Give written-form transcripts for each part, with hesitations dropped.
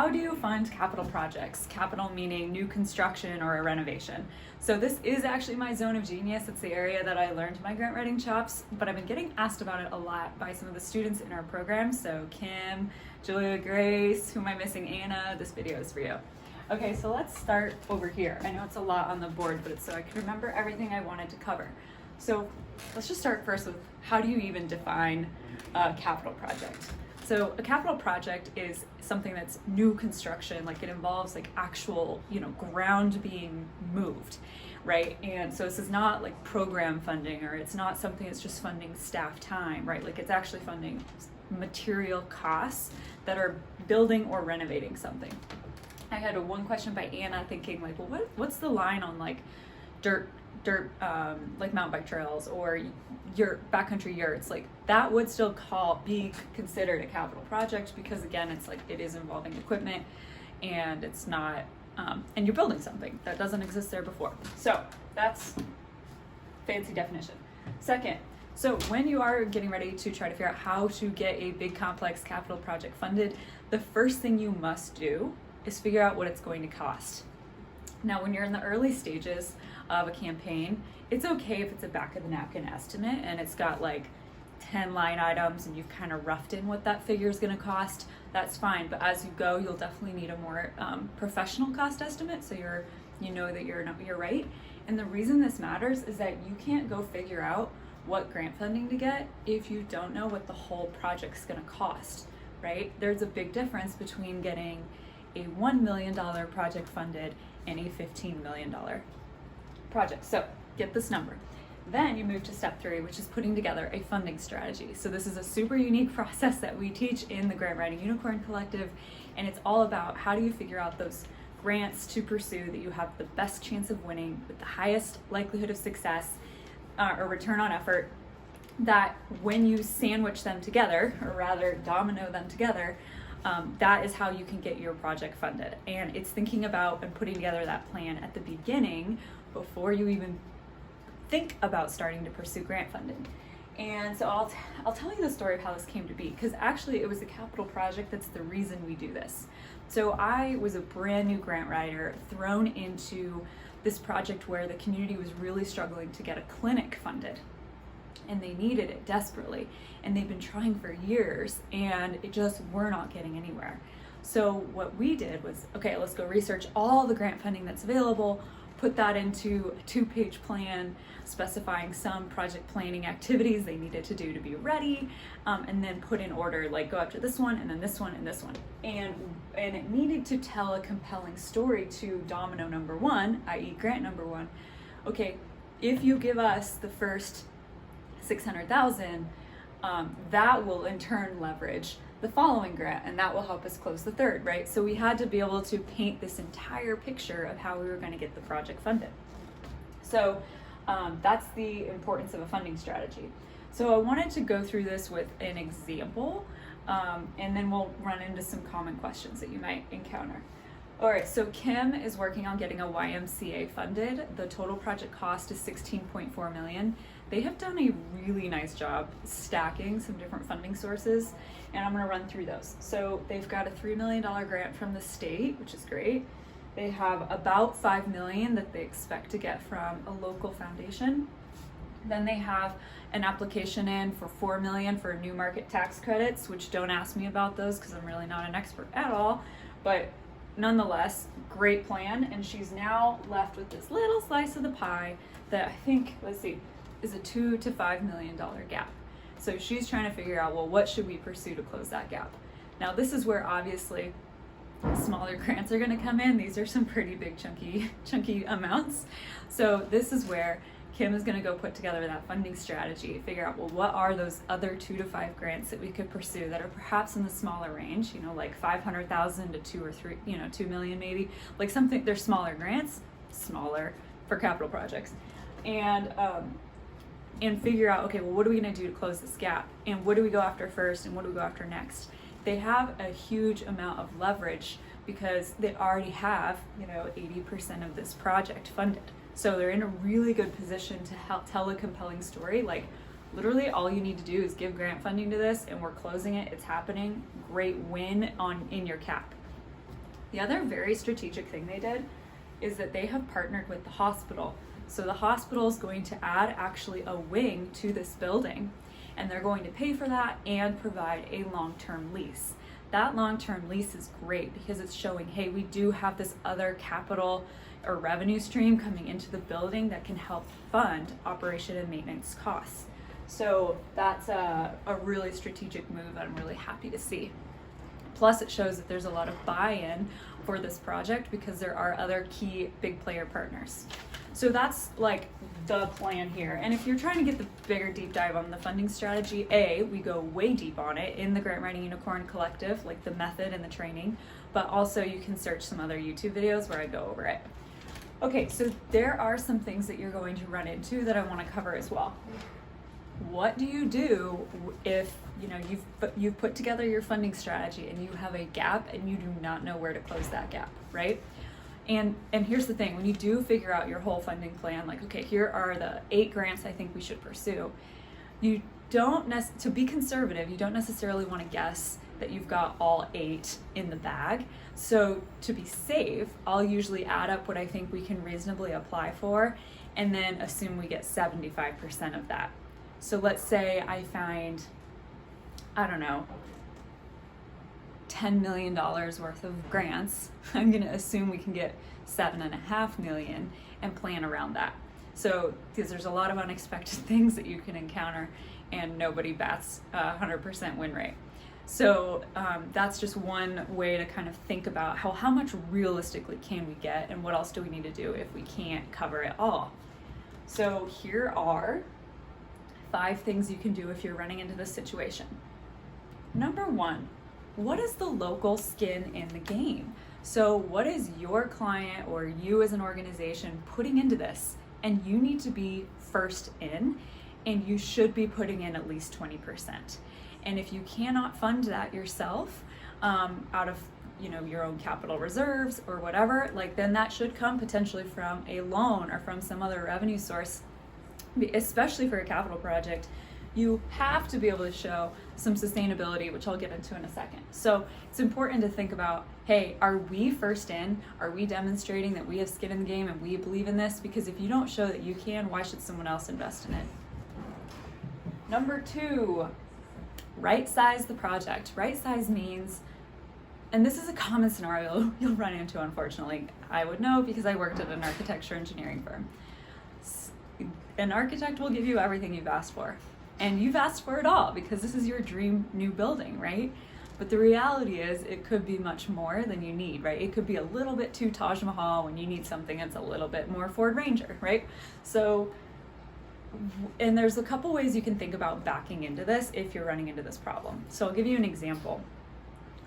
how do you fund capital projects? Capital meaning new construction or a renovation. So this is actually my zone of genius. It's the area that I learned my grant writing chops, but I've been getting asked about it a lot by some of the students in our program. So Kim, Julia, Grace, who am I missing? Anna, this video is for you. Okay, so let's start over here. I know it's a lot on the board, but it's so I can remember everything I wanted to cover. So let's just start first with how do you even define a capital project? So a capital project is something that's new construction, like it involves like actual, ground being moved, right? And so this is not like program funding, or it's not something that's just funding staff time, right? Like it's actually funding material costs that are building or renovating something. I had one question by Anna thinking like, well, what's the line on like dirt like mountain bike trails or your backcountry yurts? Like that would still be considered a capital project, because again, it's like it is involving equipment and it's not and you're building something that doesn't exist there before. So that's fancy definition. Second, so when you are getting ready to try to figure out how to get a big complex capital project funded, the first thing you must do is figure out what it's going to cost. Now, when you're in the early stages of a campaign, it's okay if it's a back of the napkin estimate and it's got like 10 line items and you've kind of roughed in what that figure is going to cost. That's fine, but as you go, you'll definitely need a more professional cost estimate, so you know that you're right. And the reason this matters is that you can't go figure out what grant funding to get if you don't know what the whole project's going to cost, right? There's a big difference between getting a $1 million project funded and a $15 million project. So get this number. Then you move to step 3, which is putting together a funding strategy. So this is a super unique process that we teach in the Grant Writing Unicorn Collective, and it's all about how do you figure out those grants to pursue that you have the best chance of winning with the highest likelihood of success or return on effort, that when you sandwich them together, or rather domino them together, that is how you can get your project funded. And it's thinking about and putting together that plan at the beginning before you even think about starting to pursue grant funding. And so I'll tell you the story of how this came to be, because actually it was a capital project that's the reason we do this. So I was a brand new grant writer thrown into this project where the community was really struggling to get a clinic funded, and they needed it desperately, and they've been trying for years and we're not getting anywhere. So what we did was, okay, let's go research all the grant funding that's available, put that into a 2-page plan specifying some project planning activities they needed to do to be ready, and then put in order, like go after this one and then this one and this one. And it needed to tell a compelling story to domino number 1, i.e. grant number 1. Okay, if you give us the first 600,000, that will in turn leverage the following grant, and that will help us close the third, right? So we had to be able to paint this entire picture of how we were going to get the project funded. So that's the importance of a funding strategy. So I wanted to go through this with an example, and then we'll run into some common questions that you might encounter. All right, so Kim is working on getting a YMCA funded. The total project cost is $16.4 million. They have done a really nice job stacking some different funding sources, and I'm gonna run through those. So they've got a $3 million grant from the state, which is great. They have about $5 million that they expect to get from a local foundation. Then they have an application in for $4 million for new market tax credits, which don't ask me about those because I'm really not an expert at all, but nonetheless, great plan. And she's now left with this little slice of the pie that I think, let's see, is a $2 to $5 million gap. So she's trying to figure out, well, what should we pursue to close that gap? Now, this is where obviously smaller grants are going to come in. These are some pretty big chunky amounts. So this is where Kim is going to go put together that funding strategy, figure out, well, what are those other 2 to 5 grants that we could pursue that are perhaps in the smaller range, like 500,000 to 2 or 3, 2 million maybe, like something. They're smaller grants, smaller for capital projects, and figure out, okay, well, what are we going to do to close this gap, and what do we go after first, and what do we go after next? They have a huge amount of leverage because they already have 80% of this project funded. So they're in a really good position to help tell a compelling story. Like literally all you need to do is give grant funding to this and we're closing it. It's happening. Great win in your cap. The other very strategic thing they did is that they have partnered with the hospital. So the hospital is going to add actually a wing to this building, and they're going to pay for that and provide a long-term lease. That long-term lease is great because it's showing, hey, we do have this other capital or revenue stream coming into the building that can help fund operation and maintenance costs. So that's a really strategic move that I'm really happy to see. Plus, it shows that there's a lot of buy-in for this project because there are other key big player partners. So that's like the plan here. And if you're trying to get the bigger deep dive on the funding strategy, we go way deep on it in the Grant Writing Unicorn Collective, like the method and the training, but also you can search some other YouTube videos where I go over it. Okay, so there are some things that you're going to run into that I want to cover as well. What do you do if you've put together your funding strategy and you have a gap and you do not know where to close that gap, right? And here's the thing, when you do figure out your whole funding plan, like, okay, here are the 8 grants I think we should pursue, you don't to be conservative, you don't necessarily want to guess that you've got all 8 in the bag. So to be safe, I'll usually add up what I think we can reasonably apply for and then assume we get 75% of that. So let's say I find, I don't know, $10 million worth of grants. I'm going to assume we can get $7.5 million and plan around that. So, because there's a lot of unexpected things that you can encounter and nobody bats 100% win rate. So that's just one way to kind of think about how much realistically can we get and what else do we need to do if we can't cover it all. So here are 5 things you can do if you're running into this situation. Number 1, what is the local skin in the game? So what is your client or you as an organization putting into this? And you need to be first in, and you should be putting in at least 20%. And if you cannot fund that yourself out of your own capital reserves or whatever, then that should come potentially from a loan or from some other revenue source. Especially for a capital project, you have to be able to show some sustainability, which I'll get into in a second. So it's important to think about, hey, are we first in? Are we demonstrating that we have skin in the game and we believe in this? Because if you don't show that you can, why should someone else invest in it? Number 2, right size the project. Right size means, and this is a common scenario you'll run into, unfortunately. I would know because I worked at an architecture engineering firm. An architect will give you everything you've asked for. And you've asked for it all because this is your dream new building, right? But the reality is it could be much more than you need, right? It could be a little bit too Taj Mahal when you need something that's a little bit more Ford Ranger, right? So, and there's a couple ways you can think about backing into this if you're running into this problem. So I'll give you an example.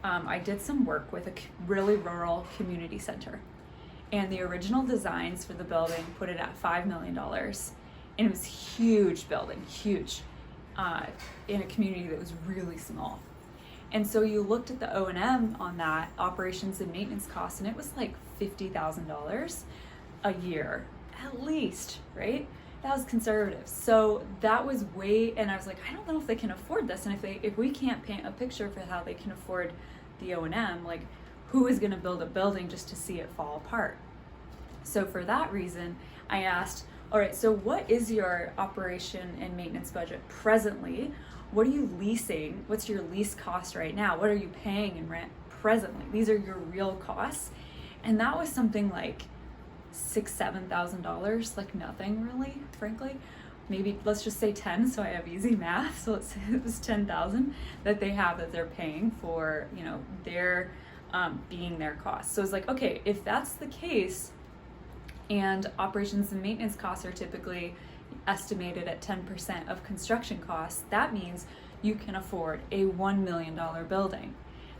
I did some work with a really rural community center, and the original designs for the building put it at $5 million. And it was a huge building, huge, in a community that was really small. And so you looked at the O&M on that, operations and maintenance costs, and it was like $50,000 a year, at least, right? That was conservative. So that was way, and I was like, I don't know if they can afford this. And if we can't paint a picture for how they can afford the O&M, like who is gonna build a building just to see it fall apart? So for that reason, I asked, all right, so what is your operation and maintenance budget presently? What are you leasing? What's your lease cost right now? What are you paying in rent presently? These are your real costs. And that was something like $6,000-$7,000, like nothing really, frankly. Maybe let's just say 10, so I have easy math. So let's say it was 10,000 that they have that they're paying for, their being their costs. So it's like, okay, if that's the case, and operations and maintenance costs are typically estimated at 10% of construction costs, that means you can afford a $1 million building.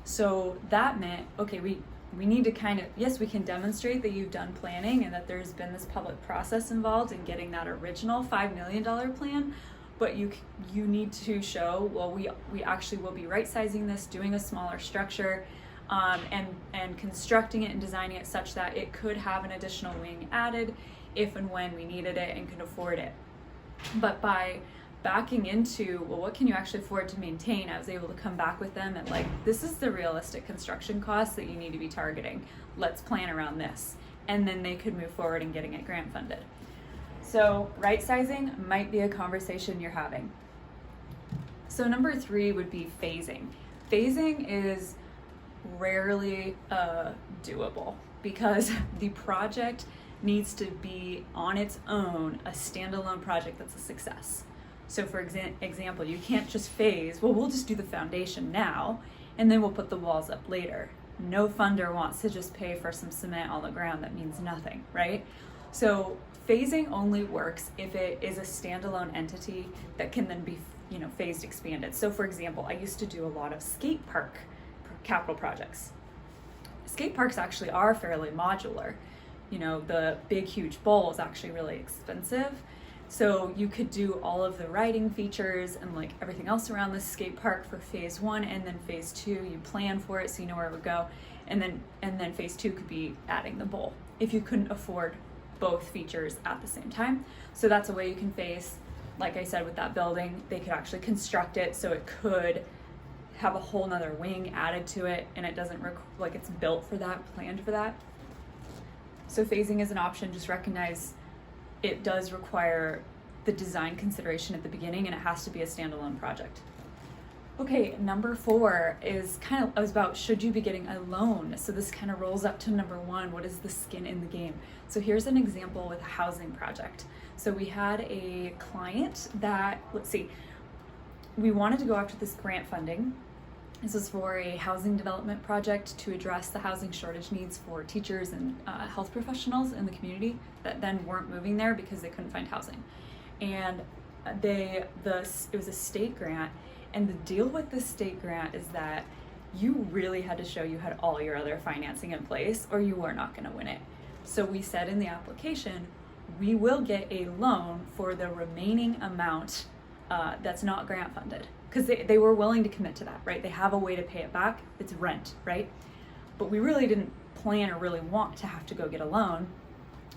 So that meant, okay, we need to yes, we can demonstrate that you've done planning and that there's been this public process involved in getting that original $5 million plan, but you need to show, well, we actually will be right-sizing this, doing a smaller structure, and constructing it and designing it such that it could have an additional wing added if and when we needed it and could afford it. But by backing into, well, what can you actually afford to maintain? I was able to come back with them and like, this is the realistic construction costs that you need to be targeting. Let's plan around this. And then they could move forward in getting it grant funded. So right sizing might be a conversation you're having. So number 3 would be phasing. Phasing is rarely doable because the project needs to be on its own a standalone project that's a success. So for example, you can't just phase, well, we'll just do the foundation now and then we'll put the walls up later. No funder wants to just pay for some cement on the ground that means nothing, right? So phasing only works if it is a standalone entity that can then be, phased, expanded. So for example, I used to do a lot of skate park capital projects. Skate parks actually are fairly modular. The big, huge bowl is actually really expensive. So you could do all of the riding features and like everything else around the skate park for phase 1, and then phase 2, you plan for it so you know where it would go. And then phase 2 could be adding the bowl if you couldn't afford both features at the same time. So that's a way you can phase. Like I said, with that building, they could actually construct it so it could have a whole nother wing added to it, and it doesn't like it's built for that, planned for that. So phasing is an option. Just recognize it does require the design consideration at the beginning, and it has to be a standalone project. Okay, number 4 is about should you be getting a loan? So this kind of rolls up to number 1, what is the skin in the game? So here's an example with a housing project. So we had a client that, we wanted to go after this grant funding. This was for a housing development project to address the housing shortage needs for teachers and health professionals in the community that then weren't moving there because they couldn't find housing. And it was a state grant, and the deal with the state grant is that you really had to show you had all your other financing in place or you were not going to win it. So we said in the application, we will get a loan for the remaining amount that's not grant funded, because they were willing to commit to that, right? They have a way to pay it back. It's rent, right? But we really didn't plan or really want to have to go get a loan,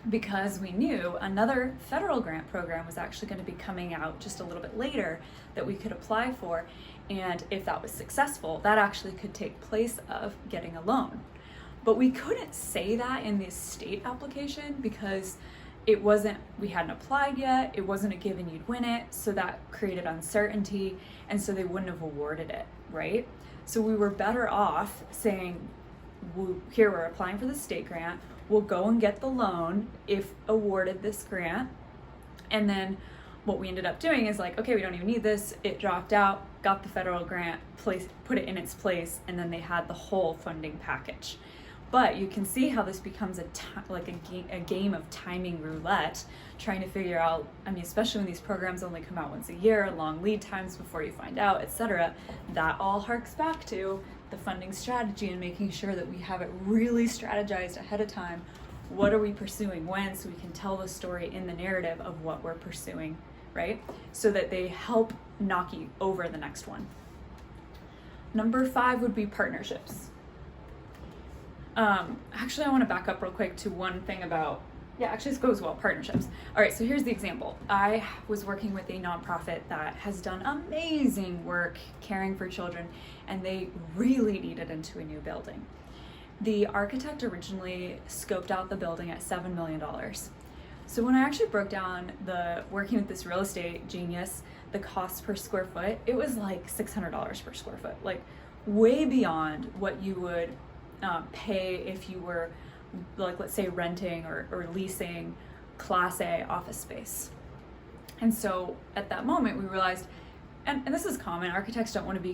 because we knew another federal grant program was actually going to be coming out just a little bit later that we could apply for. And if that was successful, that actually could take place of getting a loan. But we couldn't say that in the state application because we hadn't applied yet, it wasn't a given you'd win it, so that created uncertainty, and so they wouldn't have awarded it, right? So we were better off saying, here, we're applying for the state grant, we'll go and get the loan if awarded this grant. And then what we ended up doing is like, okay, we don't even need this, it dropped out, got the federal grant, put it in its place, and then they had the whole funding package. But you can see how this becomes a game of timing roulette, trying to figure out, especially when these programs only come out once a year, long lead times before you find out, etc. That all harks back to the funding strategy and making sure that we have it really strategized ahead of time. What are we pursuing when, so we can tell the story in the narrative of what we're pursuing, right? So that they help knock you over the next one. Number 5 would be partnerships. Actually, I want to back up real quick to one thing about, this goes well, partnerships. All right, so here's the example. I was working with a nonprofit that has done amazing work caring for children, and they really needed into a new building. The architect originally scoped out the building at $7 million. So when I actually broke down working with this real estate genius, the cost per square foot, it was like $600 per square foot, like way beyond what you would pay if you were, like, let's say renting or leasing Class A office space. And so at that moment we realized, and this is common, architects don't want to be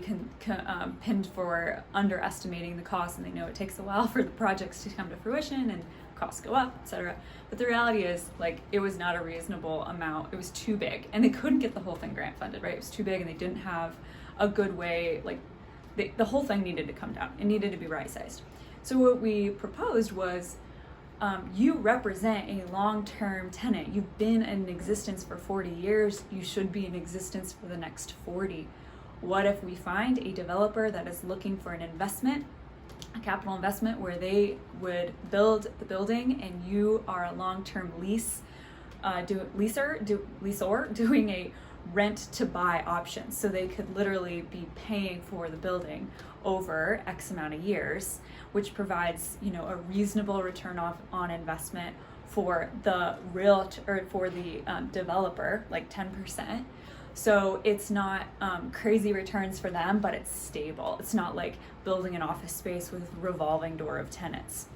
pinned for underestimating the cost, and they know it takes a while for the projects to come to fruition and costs go up, etc. But the reality is, like, it was not a reasonable amount. It was too big, and they couldn't get the whole thing grant funded, right? It was too big, and they didn't have a good way, like, the whole thing needed to come down. It needed to be right-sized. So what we proposed was, you represent a long-term tenant. You've been in existence for 40 years. You should be in existence for the next 40. What if we find a developer that is looking for an investment, a capital investment, where they would build the building and you are a long-term lessor doing a rent to buy options. So they could literally be paying for the building over X amount of years, which provides, a reasonable return on investment for the developer, like 10%. So it's not crazy returns for them, but it's stable. It's not like building an office space with revolving door of tenants.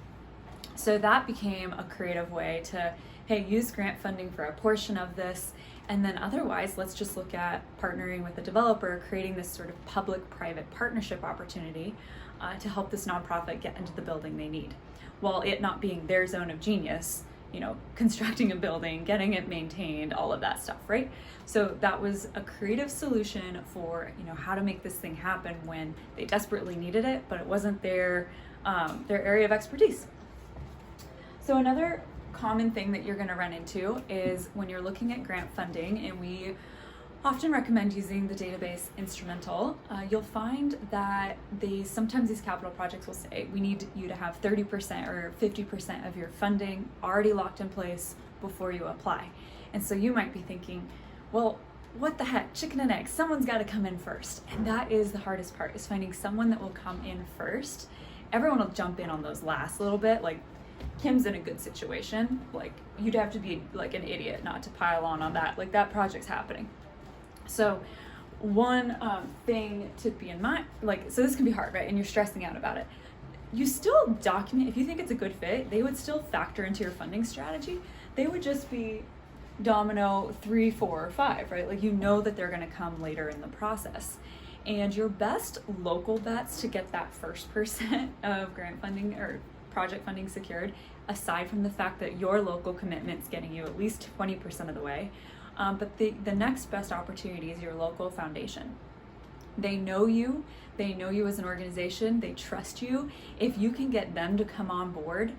So that became a creative way to, hey, use grant funding for a portion of this, and then otherwise, let's just look at partnering with a developer, creating this sort of public-private partnership opportunity to help this nonprofit get into the building they need, while it not being their zone of genius, constructing a building, getting it maintained, all of that stuff, right? So that was a creative solution for, how to make this thing happen when they desperately needed it, but it wasn't their area of expertise. So another common thing that you're going to run into is when you're looking at grant funding, and we often recommend using the database Instrumental, you'll find that sometimes these capital projects will say, we need you to have 30% or 50% of your funding already locked in place before you apply. And so you might be thinking, well, what the heck, chicken and egg, someone's got to come in first. And that is the hardest part, is finding someone that will come in first. Everyone will jump in on those last little bit, like Kim's in a good situation. Like, you'd have to be like an idiot not to pile on that. Like, that project's happening. So one thing to be in mind, so this can be hard, right? And you're stressing out about it. You still document, if you think it's a good fit, they would still factor into your funding strategy. They would just be domino 3, 4, or 5, right? Like, that they're going to come later in the process. And your best local bets to get that first % of grant funding or project funding secured, aside from the fact that your local commitment's getting you at least 20% of the way, but the next best opportunity is your local foundation. They know you as an organization, they trust you. If you can get them to come on board,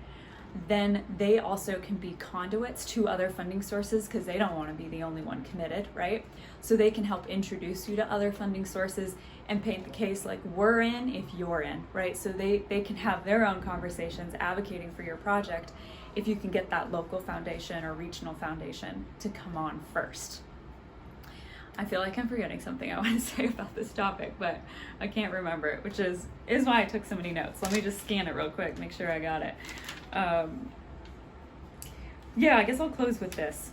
then they also can be conduits to other funding sources, because they don't want to be the only one committed, right? So they can help introduce you to other funding sources and paint the case like, we're in if you're in, right? So they can have their own conversations advocating for your project if you can get that local foundation or regional foundation to come on first. I feel like I'm forgetting something I want to say about this topic, but I can't remember it, which is why I took so many notes. Let me just scan it real quick, make sure I got it. I guess I'll close with this.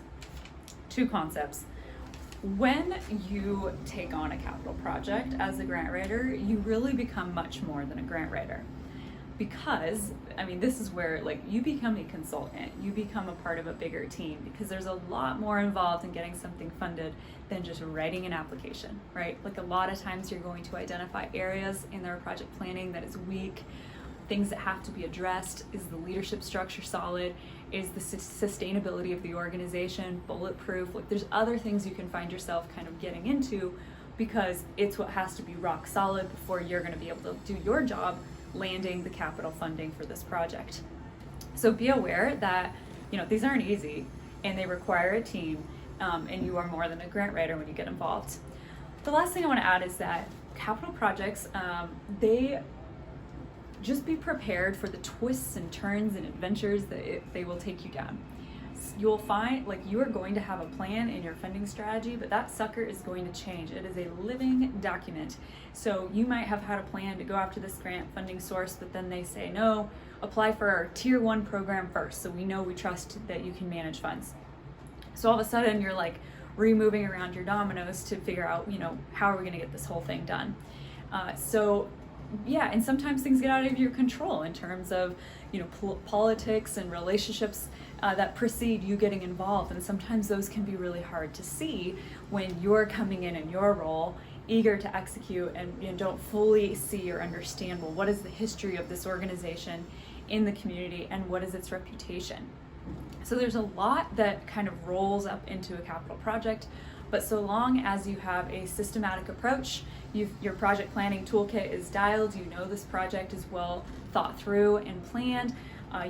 2 concepts. When you take on a capital project as a grant writer, you really become much more than a grant writer. Because, this is where you become a consultant, you become a part of a bigger team, because there's a lot more involved in getting something funded than just writing an application, right? Like, a lot of times you're going to identify areas in their project planning that is weak, things that have to be addressed. Is the leadership structure solid? Is the sustainability of the organization bulletproof? Like, there's other things you can find yourself kind of getting into, because it's what has to be rock solid before you're going to be able to do your job landing the capital funding for this project. So be aware that these aren't easy, and they require a team, and you are more than a grant writer when you get involved. The last thing I want to add is that capital projects, they just be prepared for the twists and turns and adventures that they will take you down. You'll find you are going to have a plan in your funding strategy, but that sucker is going to change. It is a living document. So you might have had a plan to go after this grant funding source, but then they say, no, apply for our tier 1 program first, so we trust that you can manage funds. So all of a sudden you're removing around your dominoes to figure out, how are we going to get this whole thing done? And sometimes things get out of your control in terms of, politics and relationships that precede you getting involved. And sometimes those can be really hard to see when you're coming in your role, eager to execute, and don't fully see or understand, well, what is the history of this organization in the community, and what is its reputation? So there's a lot that kind of rolls up into a capital project. But so long as you have a systematic approach, your project planning toolkit is dialed, this project is well thought through and planned,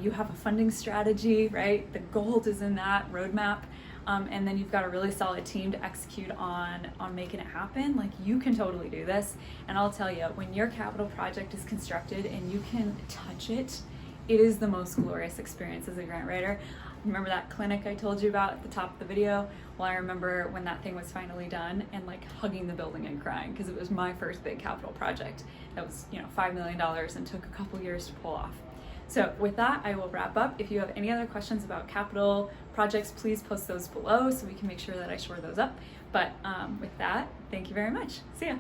you have a funding strategy, right? The gold is in that roadmap, and then you've got a really solid team to execute on making it happen. You can totally do this. And I'll tell you, when your capital project is constructed and you can touch it it is the most glorious experience as a grant writer. Remember that clinic I told you about at the top of the video? Well, I remember when that thing was finally done and like hugging the building and crying because it was my first big capital project. That was, $5 million and took a couple years to pull off. So with that, I will wrap up. If you have any other questions about capital projects, please post those below so we can make sure that I shore those up. But with that, thank you very much. See ya.